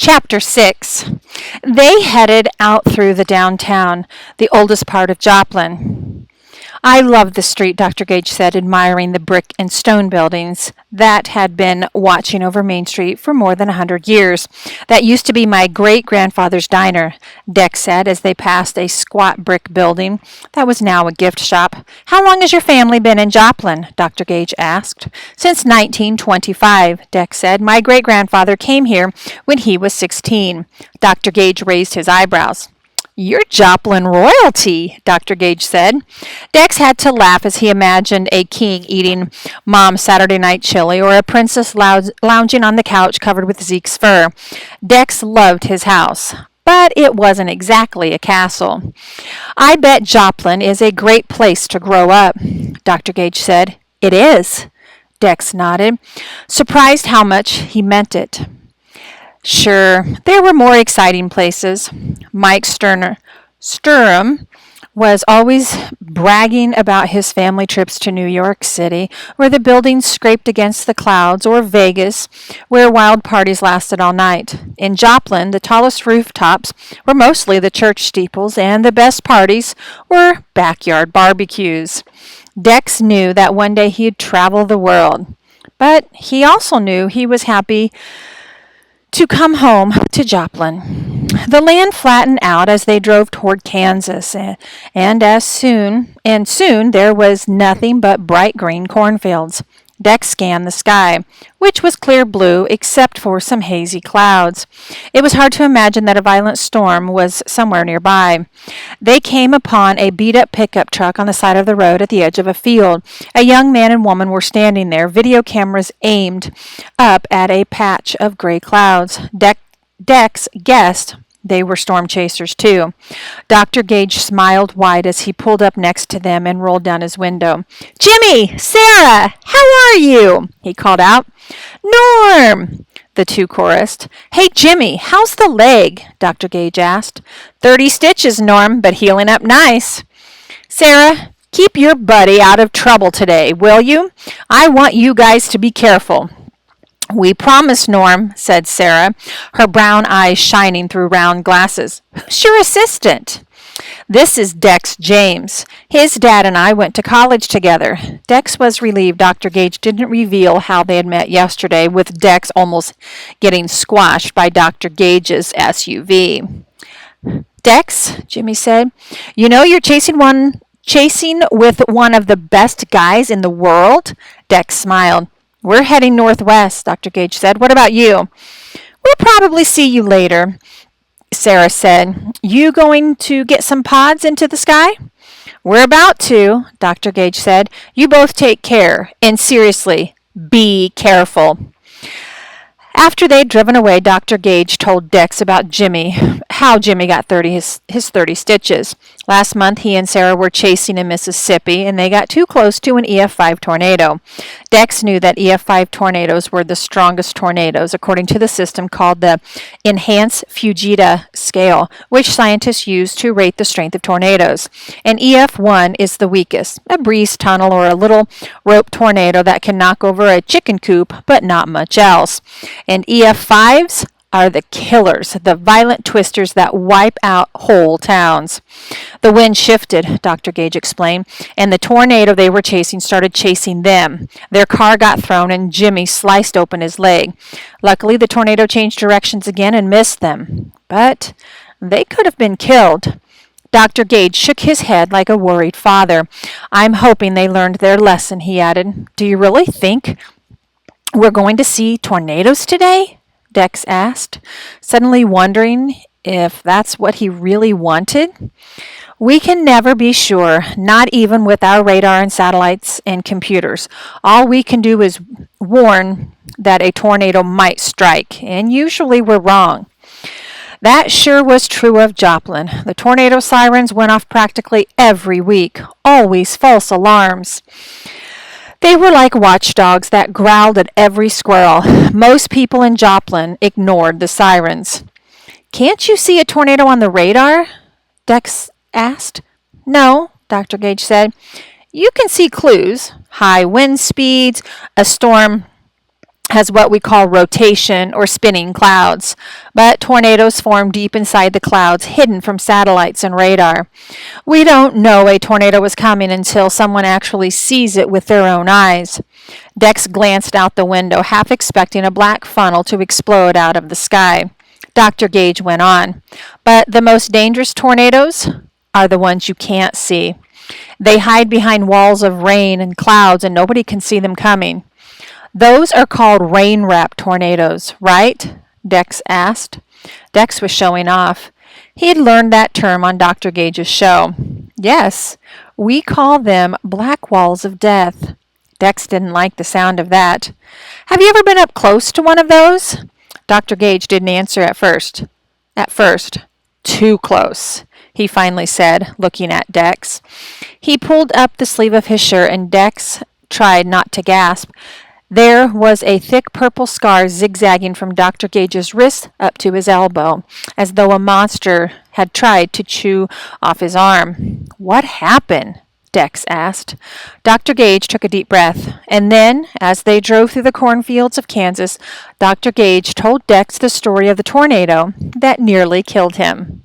Chapter 6. They headed out through the downtown, the oldest part of Joplin. I love the street, Dr. Gage said, admiring the brick and stone buildings that had been watching over Main Street for more than 100 years. That used to be my great-grandfather's diner, Dex said as they passed a squat brick building that was now a gift shop. How long has your family been in Joplin? Dr. Gage asked. Since 1925, Dex said. My great-grandfather came here when he was 16. Dr. Gage raised his eyebrows. You're Joplin royalty, Dr. Gage said. Dex had to laugh as he imagined a king eating Mom's Saturday night chili or a princess lounging on the couch covered with Zeke's fur. Dex loved his house, but it wasn't exactly a castle. I bet Joplin is a great place to grow up, Dr. Gage said. It is, Dex nodded, surprised how much he meant it. Sure, there were more exciting places. Mike Sturm was always bragging about his family trips to New York City, where the buildings scraped against the clouds, or Vegas, where wild parties lasted all night. In Joplin, the tallest rooftops were mostly the church steeples, and the best parties were backyard barbecues. Dex knew that one day he'd travel the world, but he also knew he was happy to come home to Joplin. The land flattened out as they drove toward Kansas, and soon there was nothing but bright green cornfields. Dex scanned the sky, which was clear blue except for some hazy clouds. It was hard to imagine that a violent storm was somewhere nearby. They came upon a beat-up pickup truck on the side of the road at the edge of a field. A young man and woman were standing there, video cameras aimed up at a patch of gray clouds. Dex guessed they were storm chasers, too. Dr. Gage smiled wide as he pulled up next to them and rolled down his window. Jimmy! Sarah! How are you? He called out. Norm! The two chorused. Hey, Jimmy, how's the leg? Dr. Gage asked. 30 stitches, Norm, but healing up nice. Sarah, keep your buddy out of trouble today, will you? I want you guys to be careful. We promise, Norm, said Sarah, her brown eyes shining through round glasses. Who's your assistant? This is Dex James. His dad and I went to college together. Dex was relieved Dr. Gage didn't reveal how they had met yesterday, with Dex almost getting squashed by Dr. Gage's SUV. Dex, Jimmy said, you know you're chasing with one of the best guys in the world? Dex smiled. We're heading northwest, Dr. Gage said. What about you? We'll probably see you later, Sarah said. You going to get some pods into the sky? We're about to, Dr. Gage said. You both take care. And seriously, be careful. After they'd driven away, Dr. Gage told Dex about Jimmy, how Jimmy got his 30 stitches. Last month, he and Sarah were chasing in Mississippi, and they got too close to an EF5 tornado. Dex knew that EF5 tornadoes were the strongest tornadoes, according to the system called the Enhanced Fujita Scale, which scientists use to rate the strength of tornadoes. And EF1 is the weakest, a breeze tunnel or a little rope tornado that can knock over a chicken coop, but not much else. And EF5s are the killers, the violent twisters that wipe out whole towns. The wind shifted, Dr. Gage explained, and the tornado they were chasing started chasing them. Their car got thrown, and Jimmy sliced open his leg. Luckily, the tornado changed directions again and missed them. But they could have been killed. Dr. Gage shook his head like a worried father. I'm hoping they learned their lesson, he added. Do you really think we're going to see tornadoes today? Dex asked, suddenly wondering if that's what he really wanted. We can never be sure, not even with our radar and satellites and computers. All we can do is warn that a tornado might strike, and usually we're wrong. That sure was true of Joplin. The tornado sirens went off practically every week, always false alarms. They were like watchdogs that growled at every squirrel. Most people in Joplin ignored the sirens. Can't you see a tornado on the radar? Dex asked. No, Dr. Gage said. You can see clues, high wind speeds, a storm has what we call rotation or spinning clouds, but tornadoes form deep inside the clouds, hidden from satellites and radar. We don't know a tornado is coming until someone actually sees it with their own eyes. Dex glanced out the window, half expecting a black funnel to explode out of the sky. Dr. Gage went on, but the most dangerous tornadoes are the ones you can't see. They hide behind walls of rain and clouds, and nobody can see them coming. Those are called rain-wrapped tornadoes, right? Dex asked. Dex was showing off. He had learned that term on Dr. Gage's show. Yes, we call them black walls of death. Dex didn't like the sound of that. Have you ever been up close to one of those? Dr. Gage didn't answer at first. Too close, he finally said, looking at Dex. He pulled up the sleeve of his shirt, and Dex tried not to gasp. There was a thick purple scar zigzagging from Dr. Gage's wrist up to his elbow, as though a monster had tried to chew off his arm. What happened? Dex asked. Dr. Gage took a deep breath, and then, as they drove through the cornfields of Kansas, Dr. Gage told Dex the story of the tornado that nearly killed him.